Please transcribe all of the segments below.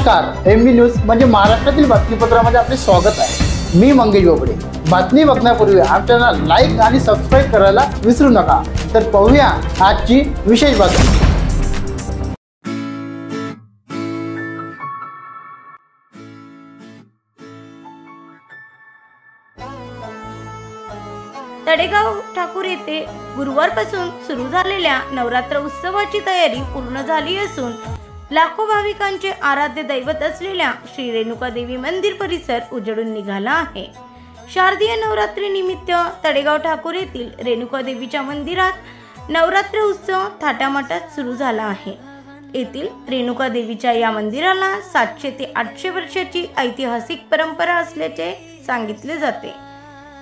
नमस्कार, MB news म्हणजे महाराष्ट्रातील बातमीपत्रामध्ये आपले स्वागत आहे। मी मंगेश बोबडे। बातमी बघण्यापूर्वी आमच्या लाईक आणि सबस्क्राइब करायला विसरू नका। तर पाहूया आजची विशेष बातमी। तळेगाव ठाकूर येथे गुरुवारपासून सुरू झालेल्या नवरात्र उत्सवाची तयारी पूर्ण झाली असून लाखो भाविकांचे आराध्य दैवत असलेल्या श्री रेणुका देवी मंदिर परिसर उजळून निघाला आहे। शारदीय नवरात्री निमित्त तळेगाव ठाकूर येथील रेणुका देवीच्या मंदिरात नवरात्र उत्सव थाटामाटात सुरू झाला आहे। येथील रेणुका देवीच्या या मंदिराला 700 ते 800 वर्षाची ऐतिहासिक परंपरा असल्याचे सांगितले जाते।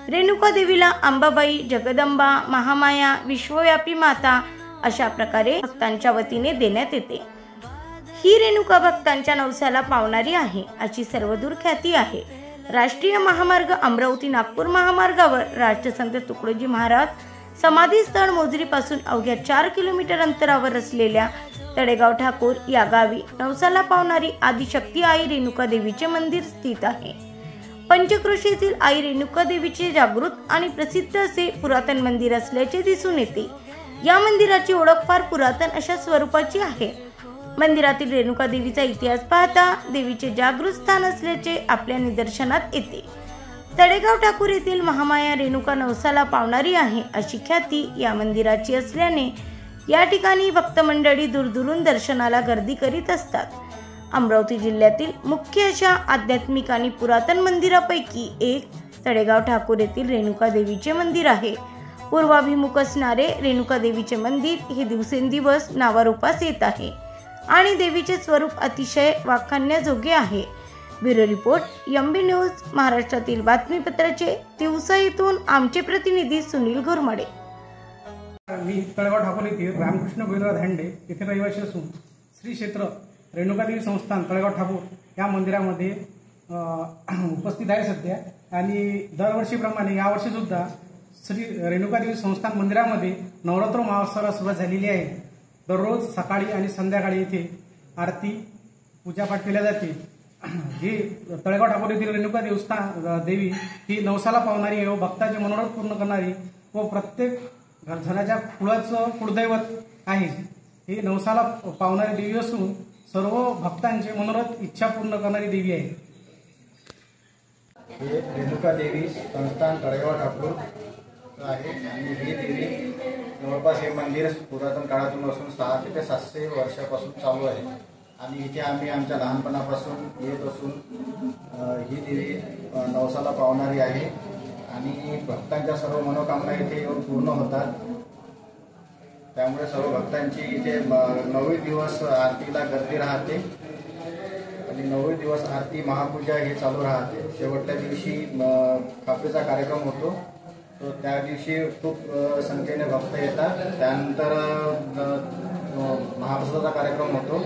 रेणुका देवीला अंबाबाई, जगदंबा, महामाया, विश्वव्यापी माता अशा प्रकारे भक्तांच्या वतीने देण्यात येते। ही रेणुका भक्तांच्या नवसाला पावणारी आहे अशी सर्वदूर ख्याती आहे। राष्ट्रीय महामार्ग अमरावती नागपूर महामार्गावर राष्ट्रसंत तुकडोजी महाराज समाधी स्थळ मोजरीपासून अवघ्या 4 किलोमीटर अंतरावर असलेल्या तळेगाव ठाकूर या गावी नवसाला पावणारी आदिशक्ती आई रेणुका देवीचे मंदिर स्थित आहे। पंचक्रोशीतील आई रेणुका देवीचे जागृत आणि प्रसिद्ध असे पुरातन मंदिर असल्याचे दिसून येते। या मंदिराची ओळख फार पुरातन अशा स्वरूपाची आहे। मंदिरातील रेणुका देवीचा इतिहास पाहता देवीचे जागृत स्थान असल्याचे आपल्या निदर्शनात येते। तळेगाव ठाकूर येथील महामाया रेणुका नवसाला पावणारी आहे अशी ख्याती या मंदिराची असल्याने या ठिकाणी भक्त मंडळी दूरदूरून दर्शनाला गर्दी करीत असतात। अमरावती जिल्ह्यातील मुख्य अशा आध्यात्मिक आणि पुरातन मंदिरापैकी एक तळेगाव ठाकूर येथील रेणुका देवीचे मंदिर आहे। पूर्वाभिमुख असणारे रेणुका देवीचे मंदिर हे दिवसेंदिवस नावारूपास येत आहे आणि देवीचे स्वरूप अतिशय वाखाणण्याजोगे आहे। ब्युरो रिपोर्ट, एमबी न्यूज, महाराष्ट्रातील बातमीपत्राचे तिवसा येथून आमचे प्रतिनिधी सुनील घोरमडे। मी तळेगाव ठाकूर येथील रामकृष्ण गोविंदराव धांडे येथे रहिवासी असून श्री क्षेत्र रेणुका देवी संस्थान तळेगाव ठाकूर या मंदिरामध्ये उपस्थित आहे सध्या। आणि दरवर्षीप्रमाणे यावर्षी सुद्धा श्री रेणुका देवी संस्थान मंदिरामध्ये नवरात्र महोत्सवाला सुरुवात झालेली आहे। दररोज सकाळी आणि संध्याकाळी इथे आरती पूजापाठ केल्या जाते। ही तळेगाव ठाकूर येथील रेणुका देवी ही नवसाला पावणारी व भक्ताचे मनोरथ पूर्ण करणारी व प्रत्येक घरजनाच्या कुळाचं कुळदैवत आहे। ही नवसाला पावणारी देवी असून सर्व भक्तांचे मनोरथ इच्छा पूर्ण करणारी देवी आहे। हे रेणुका देवी संस्थान तळेगाव ठाकूर आहे आणि ही देवी जवळपास हे मंदिर पुरातन काळातून असून 600 ते 700 वर्षापासून चालू आहे आणि इथे आम्ही आमच्या लहानपणापासून येत असून ही देवी नवसाला पावणारी आहे आणि भक्तांच्या सर्व मनोकामना इथे येऊन पूर्ण होतात। त्यामुळे सर्व भक्तांची इथे 9 दिवस आरतीला गर्दी राहते आणि 9 दिवस आरती महापूजा हे चालू राहते। शेवटच्या दिवशी खापरेचा कार्यक्रम होतो, तो त्या दिवशी खूप संख्येने भक्त येतात। त्यानंतर महाप्रसादाचा कार्यक्रम होतो